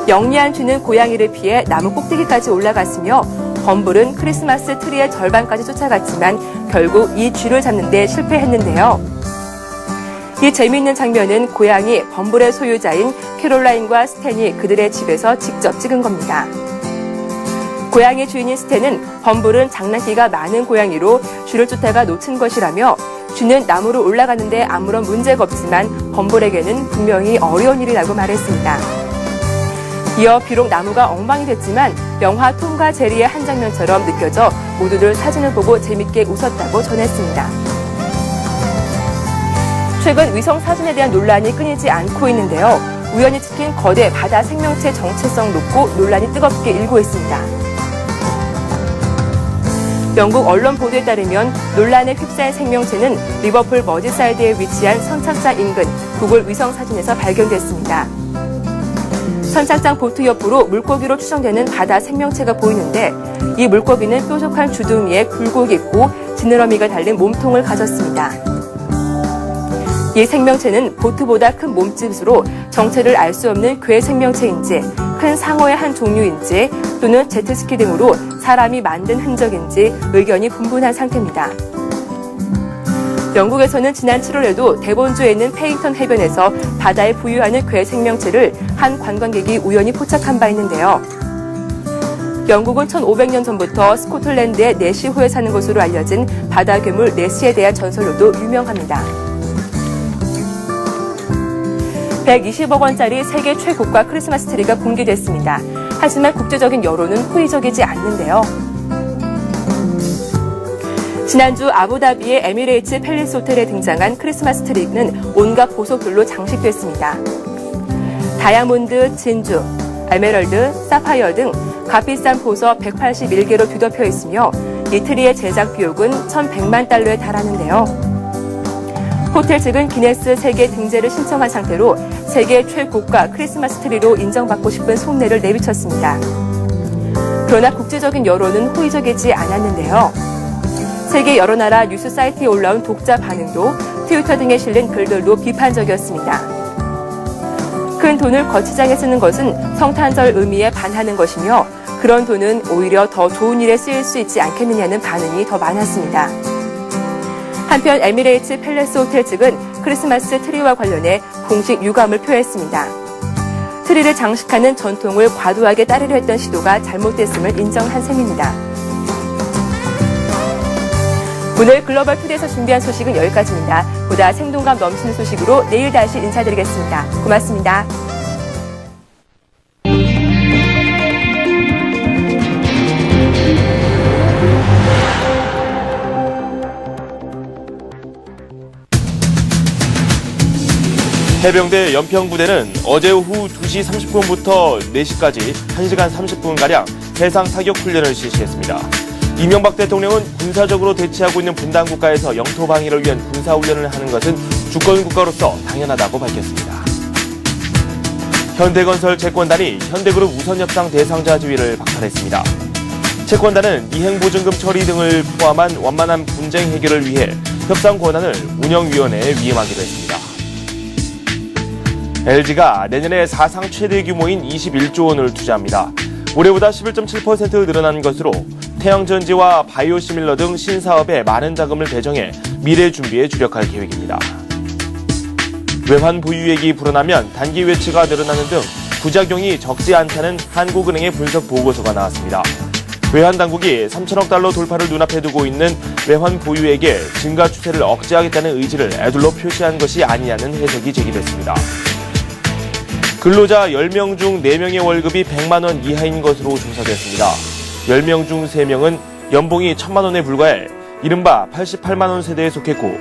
영리한 쥐는 고양이를 피해 나무 꼭대기까지 올라갔으며 범블은 크리스마스 트리의 절반까지 쫓아갔지만 결국 이 쥐를 잡는 데 실패했는데요. 이 재미있는 장면은 고양이 범블의 소유자인 캐롤라인과 스탠이 그들의 집에서 직접 찍은 겁니다. 고양이 주인인 스탠은 범블은 장난기가 많은 고양이로 쥐를 쫓다가 놓친 것이라며 쥐는 나무로 올라가는데 아무런 문제가 없지만 범블에게는 분명히 어려운 일이라고 말했습니다. 이어 비록 나무가 엉망이 됐지만 영화 톰과 제리의 한 장면처럼 느껴져 모두들 사진을 보고 재밌게 웃었다고 전했습니다. 최근 위성 사진에 대한 논란이 끊이지 않고 있는데요. 우연히 찍힌 거대 바다 생명체 정체성 놓고 논란이 뜨겁게 일고 있습니다. 영국 언론 보도에 따르면 논란에 휩싸인 생명체는 리버풀 머지사이드에 위치한 선착장 인근 구글 위성 사진에서 발견됐습니다. 선착장 보트 옆으로 물고기로 추정되는 바다 생명체가 보이는데 이 물고기는 뾰족한 주둥이에 굴곡이 있고 지느러미가 달린 몸통을 가졌습니다. 이 생명체는 보트보다 큰 몸집으로 정체를 알 수 없는 괴 생명체인지 큰 상어의 한 종류인지 또는 제트스키 등으로 사람이 만든 흔적인지 의견이 분분한 상태입니다. 영국에서는 지난 7월에도 데본주에 있는 페잉턴 해변에서 바다에 부유하는 괴 생명체를 한 관광객이 우연히 포착한 바 있는데요. 영국은 1500년 전부터 스코틀랜드의 내시호에 사는 것으로 알려진 바다 괴물 내시에 대한 전설로도 유명합니다. 120억 원짜리 세계 최고가 크리스마스 트리가 공개됐습니다. 하지만 국제적인 여론은 호의적이지 않는데요. 지난주 아부다비의 에미레이츠 팰리스 호텔에 등장한 크리스마스 트리는 온갖 보석들로 장식됐습니다. 다이아몬드, 진주, 에메랄드, 사파이어 등 값비싼 보석 181개로 뒤덮여 있으며 이 트리의 제작 비용은 1,100만 달러에 달하는데요. 호텔 측은 기네스 세계 등재를 신청한 상태로 세계 최고가 크리스마스 트리로 인정받고 싶은 속내를 내비쳤습니다. 그러나 국제적인 여론은 호의적이지 않았는데요. 세계 여러 나라 뉴스 사이트에 올라온 독자 반응도 트위터 등에 실린 글들도 비판적이었습니다. 큰 돈을 거치장에 쓰는 것은 성탄절 의미에 반하는 것이며 그런 돈은 오히려 더 좋은 일에 쓰일 수 있지 않겠느냐는 반응이 더 많았습니다. 한편 에미레이츠 팰리스 호텔 측은 크리스마스 트리와 관련해 공식 유감을 표했습니다. 트리를 장식하는 전통을 과도하게 따르려 했던 시도가 잘못됐음을 인정한 셈입니다. 오늘 글로벌 투데이에서 준비한 소식은 여기까지입니다. 보다 생동감 넘치는 소식으로 내일 다시 인사드리겠습니다. 고맙습니다. 해병대 연평부대는 어제 오후 2시 30분부터 4시까지 1시간 30분가량 해상 사격 훈련을 실시했습니다. 이명박 대통령은 군사적으로 대치하고 있는 분단 국가에서 영토 방위를 위한 군사훈련을 하는 것은 주권 국가로서 당연하다고 밝혔습니다. 현대건설 채권단이 현대그룹 우선협상 대상자 지위를 박탈했습니다. 채권단은 이행보증금 처리 등을 포함한 원만한 분쟁 해결을 위해 협상 권한을 운영위원회에 위임하기로 했습니다. LG가 내년에 사상 최대 규모인 21조 원을 투자합니다. 올해보다 11.7% 늘어난 것으로 태양전지와 바이오시밀러 등 신사업에 많은 자금을 배정해 미래 준비에 주력할 계획입니다. 외환 보유액이 불어나면 단기 외채가 늘어나는 등 부작용이 적지 않다는 한국은행의 분석 보고서가 나왔습니다. 외환 당국이 3천억 달러 돌파를 눈앞에 두고 있는 외환 보유액의 증가 추세를 억제하겠다는 의지를 애둘러 표시한 것이 아니냐는 해석이 제기됐습니다. 근로자 10명 중 4명의 월급이 100만 원 이하인 것으로 조사됐습니다. 10명 중 3명은 연봉이 1,000만 원에 불과해 이른바 88만 원 세대에 속했고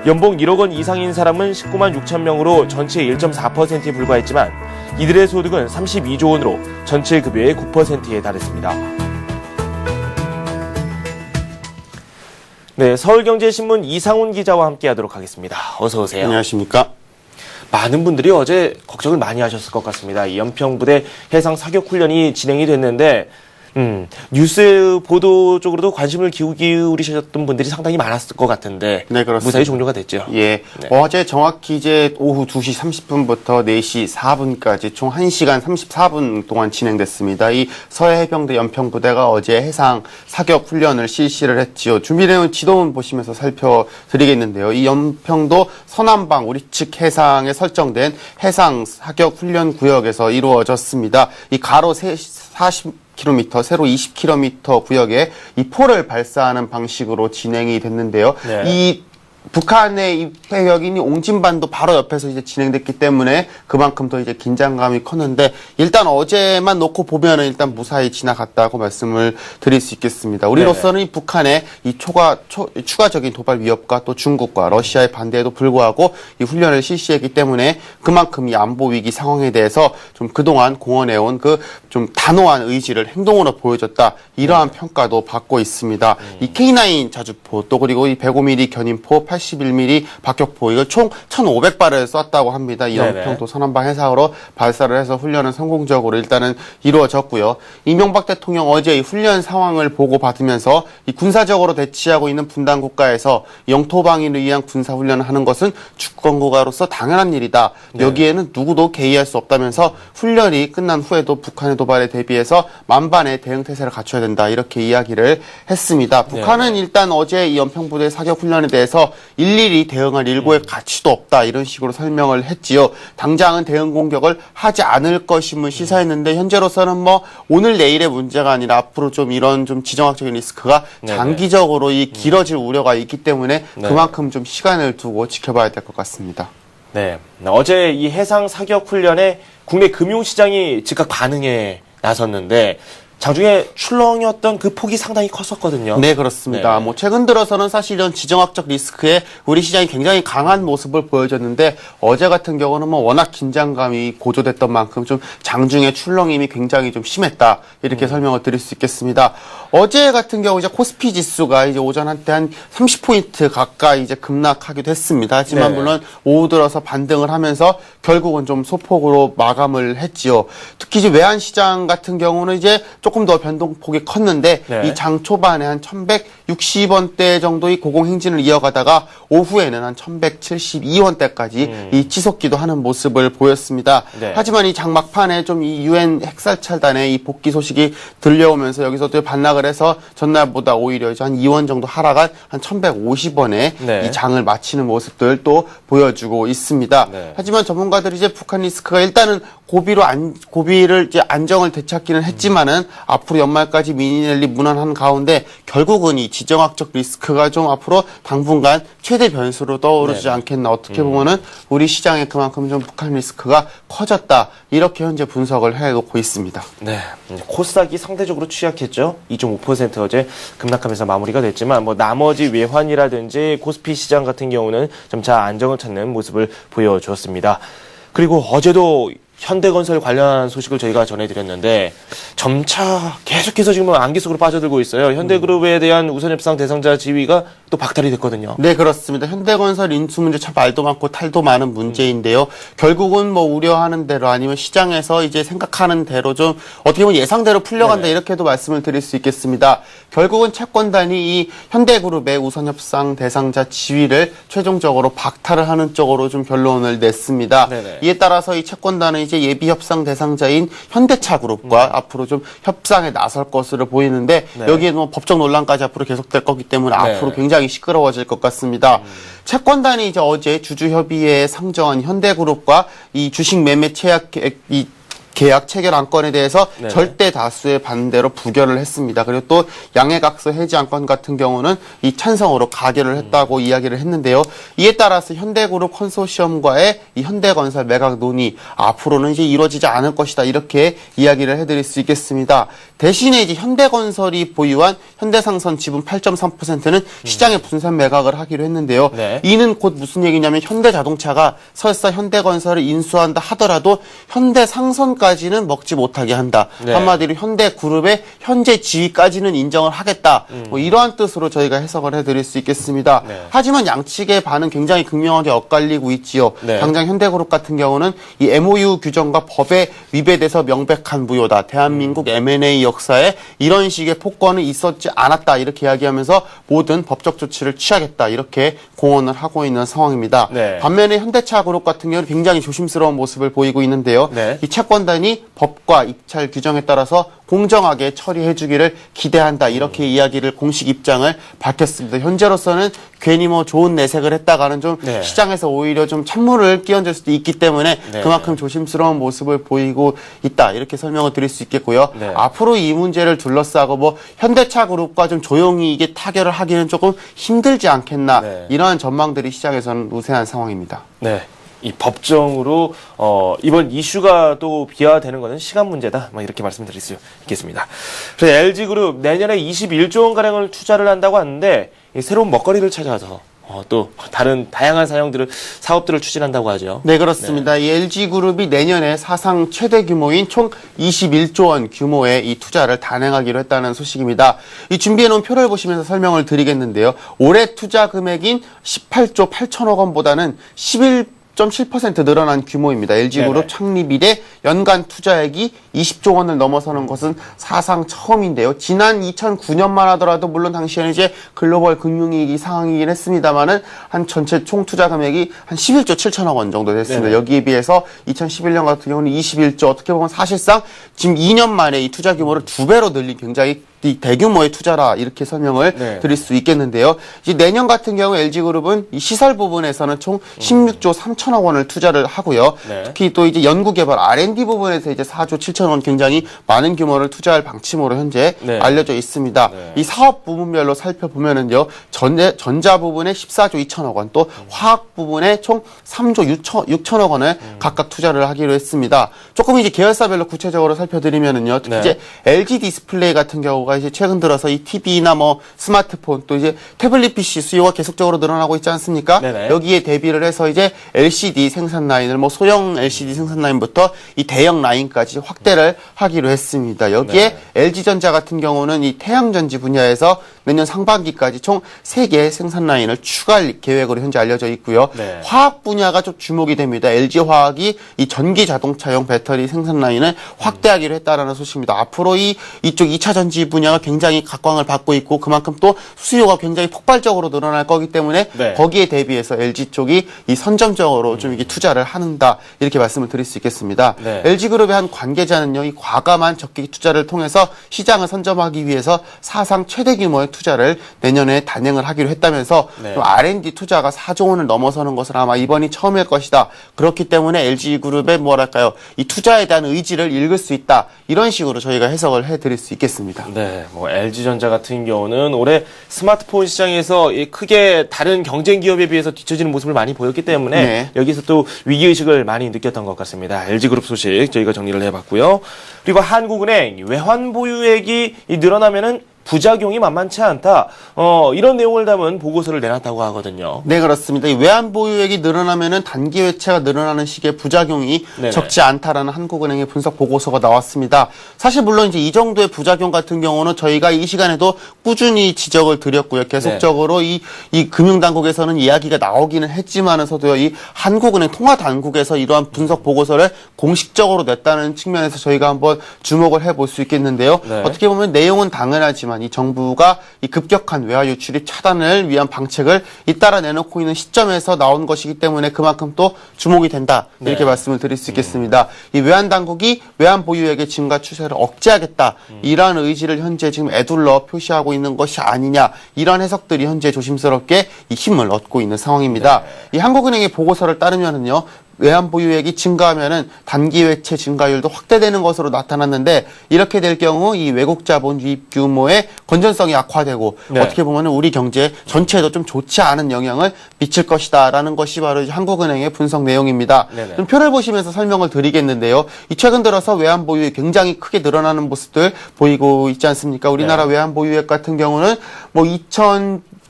연봉 1억 원 이상인 사람은 19만 6천 명으로 전체의 1.4%에 불과했지만 이들의 소득은 32조 원으로 전체 급여의 9%에 달했습니다. 네, 서울경제신문 이상훈 기자와 함께하도록 하겠습니다. 어서 오세요. 안녕하십니까? 많은 분들이 어제 걱정을 많이 하셨을 것 같습니다. 이 연평부대 해상 사격 훈련이 진행이 됐는데 뉴스 보도 쪽으로도 관심을 기울이셨던 분들이 상당히 많았을 것 같은데 네, 그렇습니다. 무사히 종료가 됐죠. 예. 네. 어제 정확히 이제 오후 2시 30분부터 4시 4분까지 총 1시간 34분 동안 진행됐습니다. 이 서해해병대 연평부대가 어제 해상 사격 훈련을 실시를 했지요. 준비되어 지도문 보시면서 살펴드리겠는데요. 이 연평도 서남방 우리 측 해상에 설정된 해상 사격 훈련 구역에서 이루어졌습니다. 이 가로 40km, 세로 20km 구역에 이 포를 발사하는 방식으로 진행이 됐는데요. 네. 이 북한의 이 해역인이 옹진반도 바로 옆에서 이제 진행됐기 때문에 그만큼 더 이제 긴장감이 컸는데 일단 어제만 놓고 보면은 일단 무사히 지나갔다고 말씀을 드릴 수 있겠습니다. 우리로서는 이 북한의 이 추가적인 도발 위협과 또 중국과 러시아의 반대에도 불구하고 이 훈련을 실시했기 때문에 그만큼 이 안보 위기 상황에 대해서 좀 그동안 공언해온 그 좀 단호한 의지를 행동으로 보여줬다. 이러한 평가도 받고 있습니다. 이 K9 자주포 또 그리고 이 105mm 견인포 81mm 박격포 이거 총 1,500발을 쐈다고 합니다. 이 네네. 연평도 선한방 해상으로 발사를 해서 훈련은 성공적으로 일단은 이루어졌고요. 이명박 대통령 어제 이 훈련 상황을 보고 받으면서 이 군사적으로 대치하고 있는 분단 국가에서 영토 방위를 위한 군사 훈련을 하는 것은 주권 국가로서 당연한 일이다. 여기에는 누구도 개의할 수 없다면서 훈련이 끝난 후에도 북한의 도발에 대비해서 만반의 대응 태세를 갖춰야 된다. 이렇게 이야기를 했습니다. 북한은 일단 어제 이 연평부대 사격 훈련에 대해서 일일이 대응할 일고의 가치도 없다. 이런 식으로 설명을 했지요. 당장은 대응 공격을 하지 않을 것임을 시사했는데 현재로서는 뭐 오늘 내일의 문제가 아니라 앞으로 좀 이런 좀 지정학적인 리스크가 장기적으로 이 길어질 우려가 있기 때문에 그만큼 좀 시간을 두고 지켜봐야 될 것 같습니다. 네. 어제 이 해상 사격 훈련에 국내 금융시장이 즉각 반응에 나섰는데 장중에 출렁이었던 그 폭이 상당히 컸었거든요. 네, 그렇습니다. 네. 뭐 최근 들어서는 사실 이런 지정학적 리스크에 우리 시장이 굉장히 강한 모습을 보여줬는데 어제 같은 경우는 뭐 워낙 긴장감이 고조됐던 만큼 좀 장중에 출렁임이 굉장히 좀 심했다. 이렇게 설명을 드릴 수 있겠습니다. 어제 같은 경우 이제 코스피 지수가 이제 오전 한때 한 30포인트 가까이 이제 급락하기도 했습니다. 하지만 네. 물론 오후 들어서 반등을 하면서 결국은 좀 소폭으로 마감을 했지요. 특히 이제 외환 시장 같은 경우는 이제 조금 더 변동폭이 컸는데 네. 이 장 초반에 한 1160원대 정도의 고공행진을 이어가다가 오후에는 한 1172원대까지 이 치솟기도 하는 모습을 보였습니다. 네. 하지만 이 장 막판에 좀 이 유엔 핵살찰단의 이 복귀 소식이 들려오면서 여기서 또 반락을 해서 전날보다 오히려 이제 한 2원 정도 하락한 한 1150원에 네. 이 장을 마치는 모습들 또 보여주고 있습니다. 네. 하지만 전문가들이 이제 북한 리스크가 일단은 고비를 이제 안정을 되찾기는 했지만은 앞으로 연말까지 미니랠리 무난한 가운데 결국은 이 지정학적 리스크가 좀 앞으로 당분간 최대 변수로 떠오르지 않겠나. 어떻게 보면은 우리 시장에 그만큼 좀 북한 리스크가 커졌다. 이렇게 현재 분석을 해놓고 있습니다. 네. 코스닥이 상대적으로 취약했죠. 2.5% 어제 급락하면서 마무리가 됐지만 뭐 나머지 외환이라든지 코스피 시장 같은 경우는 점차 안정을 찾는 모습을 보여주었습니다. 그리고 어제도 현대건설 관련한 소식을 저희가 전해드렸는데 점차 계속해서 지금 안개 속으로 빠져들고 있어요. 현대그룹에 대한 우선협상 대상자 지위가 또 박탈이 됐거든요. 네, 그렇습니다. 현대건설 인수 문제 참 말도 많고 탈도 많은 문제인데요. 결국은 뭐 우려하는 대로 아니면 시장에서 이제 생각하는 대로 좀 어떻게 보면 예상대로 풀려간다. 네네. 이렇게도 말씀을 드릴 수 있겠습니다. 결국은 채권단이 이 현대그룹의 우선협상 대상자 지위를 최종적으로 박탈을 하는 쪽으로 좀 결론을 냈습니다. 네네. 이에 따라서 이 채권단은 이제 예비 협상 대상자인 현대차그룹과 앞으로 좀 협상에 나설 것으로 보이는데 네. 여기에 뭐 법적 논란까지 앞으로 계속될 거기 때문에 네. 앞으로 굉장히 시끄러워질 것 같습니다. 채권단이 이제 어제 주주협의회에 상정한 현대그룹과 이 주식 매매 계약 체결 안건에 대해서 네네. 절대 다수의 반대로 부결을 했습니다. 그리고 또 양해각서 해지 안건 같은 경우는 이 찬성으로 가결을 했다고 이야기를 했는데요. 이에 따라서 현대그룹 컨소시엄과의 이 현대건설 매각 논의 앞으로는 이제 이루어지지 않을 것이다. 이렇게 이야기를 해드릴 수 있겠습니다. 대신에 이제 현대건설이 보유한 현대상선 지분 8.3%는 시장에 분산 매각을 하기로 했는데요. 네. 이는 곧 무슨 얘기냐면 현대자동차가 설사 현대건설을 인수한다 하더라도 현대상선까지는 먹지 못하게 한다. 네. 한마디로 현대그룹의 현재 지위까지는 인정을 하겠다. 뭐 이러한 뜻으로 저희가 해석을 해드릴 수 있겠습니다. 네. 하지만 양측의 반응 굉장히 극명하게 엇갈리고 있지요. 네. 당장 현대그룹 같은 경우는 이 MOU 규정과 법에 위배돼서 명백한 무효다. 대한민국 M&A 역사에 이런 식의 폭거는 있었지 않았다. 이렇게 이야기하면서 모든 법적 조치를 취하겠다. 이렇게 공언을 하고 있는 상황입니다. 네. 반면에 현대차그룹 같은 경우는 굉장히 조심스러운 모습을 보이고 있는데요. 네. 이 채권단이 법과 입찰 규정에 따라서 공정하게 처리해주기를 기대한다. 이렇게 이야기를 공식 입장을 밝혔습니다. 현재로서는 괜히 뭐 좋은 내색을 했다가는 좀 네. 시장에서 오히려 좀 찬물을 끼얹을 수도 있기 때문에 네. 그만큼 조심스러운 모습을 보이고 있다. 이렇게 설명을 드릴 수 있겠고요. 네. 앞으로 이 문제를 둘러싸고 뭐 현대차그룹과 좀 조용히 이게 타결을 하기는 조금 힘들지 않겠나. 네. 이러한 전망들이 시장에서는 우세한 상황입니다. 네. 이 법정으로 이번 이슈가 또 비화되는 것은 시간 문제다. 뭐 이렇게 말씀드릴 수 있겠습니다. 그래서 LG그룹 내년에 21조 원 가량을 투자를 한다고 하는데 이 새로운 먹거리를 찾아서 또 다른 다양한 사업들을 추진한다고 하죠. 네, 그렇습니다. 이 LG그룹이 내년에 사상 최대 규모인 총 21조 원 규모의 이 투자를 단행하기로 했다는 소식입니다. 이 준비해놓은 표를 보시면서 설명을 드리겠는데요. 올해 투자 금액인 18조 8천억 원보다는 11.7% 늘어난 규모입니다. LG그룹 네네. 창립 이래 연간 투자액이 20조 원을 넘어서는 것은 사상 처음인데요. 지난 2009년만 하더라도 물론 당시에는 이제 글로벌 금융위기 상황이긴 했습니다만은 한 전체 총 투자 금액이 한 11조 7천억 원 정도 됐습니다. 네네. 여기에 비해서 2011년 같은 경우는 21조, 어떻게 보면 사실상 지금 2년 만에 이 투자 규모를 2배로 늘린 굉장히 이 대규모의 투자라 이렇게 설명을 네. 드릴 수 있겠는데요. 이제 내년 같은 경우 LG그룹은 이 시설 부분에서는 총 16조 3천억 원을 투자를 하고요. 네. 특히 또 이제 연구개발 R&D 부분에서 이제 4조 7천억 원 굉장히 많은 규모를 투자할 방침으로 현재 네. 알려져 있습니다. 네. 이 사업 부분별로 살펴보면은요, 전자 부분에 14조 2천억 원, 또 화학 부분에 총 3조 6천억 원을 각각 투자를 하기로 했습니다. 조금 이제 계열사별로 구체적으로 살펴드리면은요, 특히 네. 이제 LG 디스플레이 같은 경우가 이제 최근 들어서 이 TV나 뭐 스마트폰 또 이제 태블릿 PC 수요가 계속적으로 늘어나고 있지 않습니까? 네네. 여기에 대비를 해서 이제 LCD 생산 라인을 뭐 소형 LCD 생산 라인부터 이 대형 라인까지 확대를 하기로 했습니다. 여기에 LG전자 같은 경우는 이 태양전지 분야에서 내년 상반기까지 총 3개의 생산 라인을 추가할 계획으로 현재 알려져 있고요. 네. 화학 분야가 좀 주목이 됩니다. LG화학이 이 전기 자동차용 배터리 생산 라인을 확대하기로 했다라는 소식입니다. 앞으로 이쪽 2차 전지 분야가 굉장히 각광을 받고 있고 그만큼 또 수요가 굉장히 폭발적으로 늘어날 거기 때문에 네. 거기에 대비해서 LG 쪽이 이 선점적으로 좀 이게 투자를 한다 이렇게 말씀을 드릴 수 있겠습니다. 네. LG그룹의 한 관계자는요, 이 과감한 적기 투자를 통해서 시장을 선점하기 위해서 사상 최대 규모의 투자를 내년에 단행을 하기로 했다면서 네. 좀 R&D 투자가 4조 원을 넘어서는 것은 아마 이번이 처음일 것이다. 그렇기 때문에 LG그룹의 뭐랄까요, 이 투자에 대한 의지를 읽을 수 있다. 이런 식으로 저희가 해석을 해드릴 수 있겠습니다. 네, 뭐 LG전자 같은 경우는 올해 스마트폰 시장에서 크게 다른 경쟁 기업에 비해서 뒤처지는 모습을 많이 보였기 때문에 네. 여기서 또 위기의식을 많이 느꼈던 것 같습니다. LG그룹 소식 저희가 정리를 해봤고요. 그리고 한국은행 외환 보유액이 늘어나면은 부작용이 만만치 않다. 이런 내용을 담은 보고서를 내놨다고 하거든요. 네, 그렇습니다. 이 외환 보유액이 늘어나면은 단기 외채가 늘어나는 식의 부작용이 네네. 적지 않다라는 한국은행의 분석 보고서가 나왔습니다. 사실 물론 이제 이 정도의 부작용 같은 경우는 저희가 이 시간에도 꾸준히 지적을 드렸고요. 계속적으로 이 금융당국에서는 이야기가 나오기는 했지만서도요, 이 한국은행 통화당국에서 이러한 분석 보고서를 공식적으로 냈다는 측면에서 저희가 한번 주목을 해볼 수 있겠는데요. 네. 어떻게 보면 내용은 당연하지만 이 정부가 이 급격한 외화 유출입 차단을 위한 방책을 잇따라 내놓고 있는 시점에서 나온 것이기 때문에 그만큼 또 주목이 된다. 이렇게 네. 말씀을 드릴 수 있겠습니다. 이 외환 당국이 외환 보유액의 증가 추세를 억제하겠다. 이러한 의지를 현재 지금 애둘러 표시하고 있는 것이 아니냐. 이런 해석들이 현재 조심스럽게 이 힘을 얻고 있는 상황입니다. 이 한국은행의 보고서를 따르면은요, 외환 보유액이 증가하면은 단기 외채 증가율도 확대되는 것으로 나타났는데 이렇게 될 경우 이 외국 자본 유입 규모의 건전성이 악화되고 네. 어떻게 보면은 우리 경제 전체에도 좀 좋지 않은 영향을 미칠 것이다라는 것이 바로 이제 한국은행의 분석 내용입니다. 네네. 좀 표를 보시면서 설명을 드리겠는데요. 이 최근 들어서 외환 보유액이 굉장히 크게 늘어나는 모습들 보이고 있지 않습니까? 우리나라 네. 외환 보유액 같은 경우는 뭐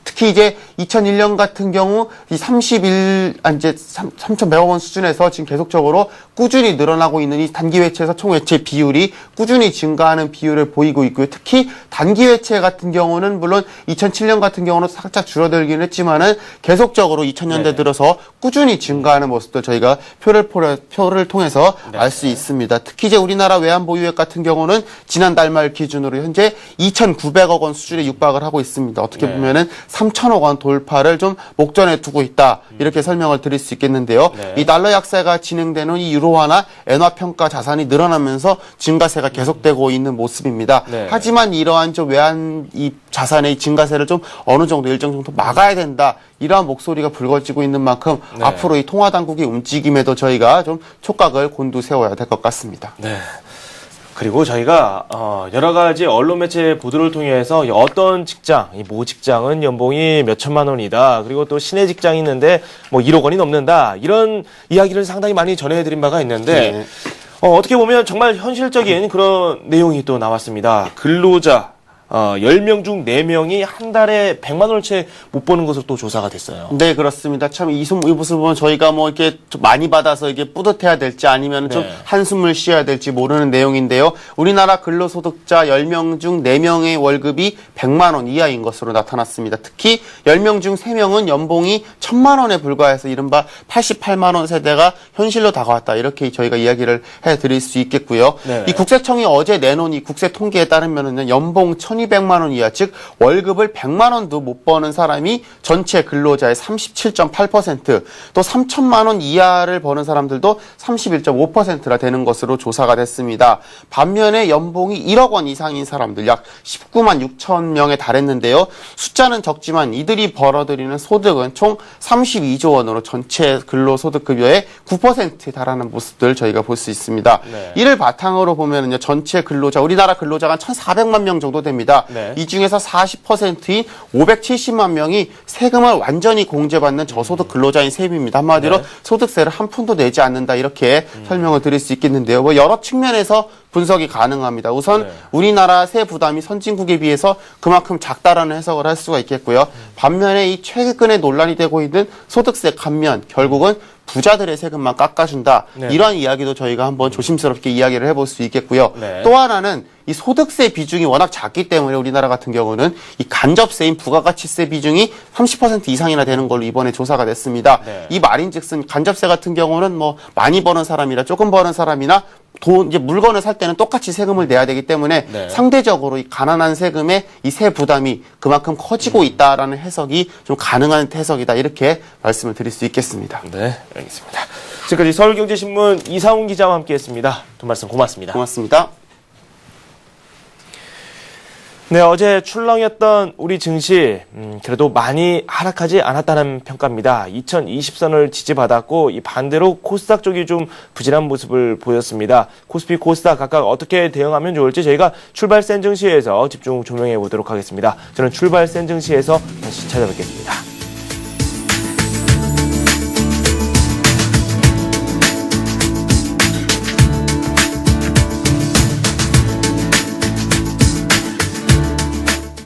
특히 이제 2001년 같은 경우 이 3,100억 원 수준에서 지금 계속적으로 꾸준히 늘어나고 있는 이 단기 외채에서 총 외채 비율이 꾸준히 증가하는 비율을 보이고 있고요. 특히 단기 외채 같은 경우는 물론 2007년 같은 경우는 살짝 줄어들긴 했지만은 계속적으로 2000년대 네네. 들어서 꾸준히 증가하는 모습들 저희가 표를 통해서 알 수 있습니다. 특히 이제 우리나라 외환 보유액 같은 경우는 지난달 말 기준으로 현재 2,900억 원 수준에 육박을 하고 있습니다. 어떻게 네. 보면은 3,000억 원 돌파를 좀 목전에 두고 있다. 이렇게 설명을 드릴 수 있겠는데요. 네. 이 달러 약세가 진행되는 이 유로화나 엔화 평가 자산이 늘어나면서 증가세가 계속되고 있는 모습입니다. 네. 하지만 이러한 좀 외환 이 자산의 증가세를 좀 어느 정도 일정 정도 막아야 된다. 이러한 목소리가 불거지고 있는 만큼 네. 앞으로 이 통화당국의 움직임에도 저희가 좀 촉각을 곤두세워야 될 것 같습니다. 네. 그리고 저희가 여러 가지 언론 매체 보도를 통해서 어떤 직장, 이 모 직장은 연봉이 몇 천만 원이다. 그리고 또 시내 직장이 있는데 뭐 1억 원이 넘는다. 이런 이야기를 상당히 많이 전해드린 바가 있는데 네. 어떻게 보면 정말 현실적인 그런 내용이 또 나왔습니다. 근로자 10명 중 4명이 한 달에 100만 원을 채 못 버는 것으로 또 조사가 됐어요. 네, 그렇습니다. 참 이 모습을 보면 저희가 뭐 이렇게 좀 많이 받아서 이게 뿌듯해야 될지 아니면 좀 네. 한숨을 쉬어야 될지 모르는 내용인데요. 우리나라 근로소득자 10명 중 4명의 월급이 100만 원 이하인 것으로 나타났습니다. 특히 10명 중 3명은 연봉이 1000만 원에 불과해서 이른바 88만 원 세대가 현실로 다가왔다. 이렇게 저희가 이야기를 해드릴 수 있겠고요. 네. 이 국세청이 어제 내놓은 이 국세 통계에 따르면은 연봉 1200만 원 이하, 즉 월급을 100만 원도 못 버는 사람이 전체 근로자의 37.8%, 또 3천만 원 이하를 버는 사람들도 31.5%나 되는 것으로 조사가 됐습니다. 반면에 연봉이 1억 원 이상인 사람들 약 19만 6천 명에 달했는데요. 숫자는 적지만 이들이 벌어들이는 소득은 총 32조 원으로 전체 근로소득급여의 9%에 달하는 모습들 저희가 볼 수 있습니다. 네. 이를 바탕으로 보면은요, 전체 근로자, 우리나라 근로자가 한 1,400만 명 정도 됩니다. 네. 이 중에서 40%인 570만 명이 세금을 완전히 공제받는 저소득 근로자인 셈입니다. 한마디로 네. 소득세를 한 푼도 내지 않는다, 이렇게 설명을 드릴 수 있겠는데요. 뭐 여러 측면에서 분석이 가능합니다. 우선 네. 우리나라 세 부담이 선진국에 비해서 그만큼 작다라는 해석을 할 수가 있겠고요. 반면에 이 최근에 논란이 되고 있는 소득세 감면, 결국은 부자들의 세금만 깎아준다. 네. 이러한 이야기도 저희가 한번 조심스럽게 이야기를 해볼 수 있겠고요. 네. 또 하나는 이 소득세 비중이 워낙 작기 때문에 우리나라 같은 경우는 이 간접세인 부가가치세 비중이 30% 이상이나 되는 걸로 이번에 조사가 됐습니다. 네. 이 말인즉슨 간접세 같은 경우는 뭐 많이 버는 사람이나 조금 버는 사람이나 이제 물건을 살 때는 똑같이 세금을 내야 되기 때문에 네. 상대적으로 이 가난한 세금의 이 세 부담이 그만큼 커지고 있다라는 해석이 좀 가능한 해석이다, 이렇게 말씀을 드릴 수 있겠습니다. 네, 알겠습니다. 지금까지 서울경제신문 이상훈 기자와 함께했습니다. 두 말씀 고맙습니다. 고맙습니다. 네, 어제 출렁였던 우리 증시 그래도 많이 하락하지 않았다는 평가입니다. 2020선을 지지받았고 이 반대로 코스닥 쪽이 좀 부진한 모습을 보였습니다. 코스피, 코스닥 각각 어떻게 대응하면 좋을지 저희가 출발 센 증시에서 집중 조명해 보도록 하겠습니다. 저는 출발 센 증시에서 다시 찾아뵙겠습니다.